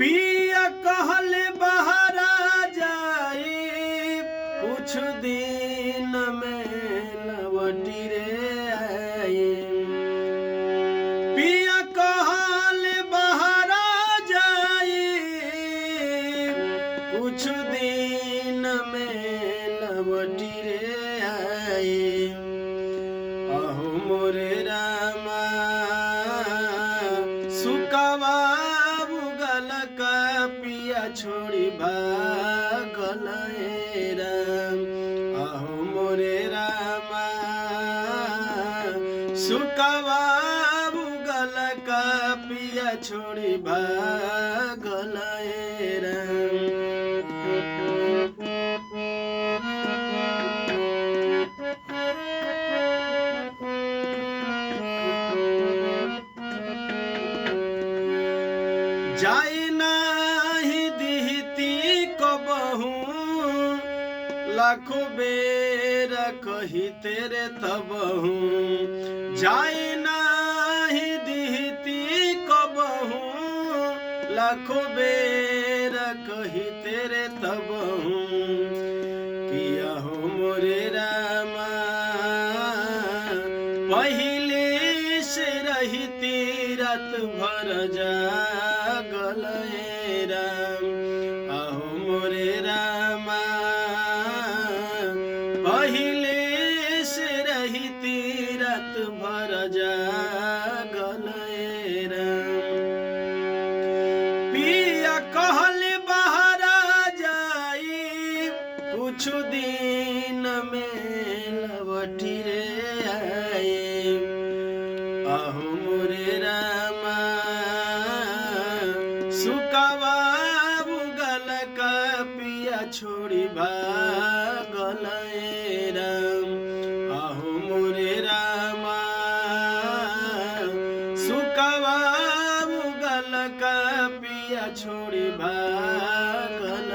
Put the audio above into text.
पिया कहल बहरा जाई कुछ दिन में लवटी रे आई। पिया कहल बहरा जाई कुछ दिन में लवटी रे आई। अहो मोरे रामा सुकवा बुगल का पिया छोड़ी भागल हे राम। अहो मोरे रामा सुकवा बुगल का पिया छोड़ी भागल हे राम। जाई नाही दिहती कबहू लाखों बेर कही तेरे तबहू। जाई नाही दिहती कबहू लाखों बेर कही तेरे तबहू। किया हो मोरे रामा पहिले से रहती रात भर जागल हे राम। अहो मोरे रामा पहिले से रहती रात भर जागल हे राम। पिया कहल बहरा जाई कुछ दिन में लवटी रे आई। अहो मोरे रामा सुकवा बुगल का पिया छोड़ी भागल हे राम। अहो मोरे रामा सुकवा बुगल का पिया छोड़ी भागल।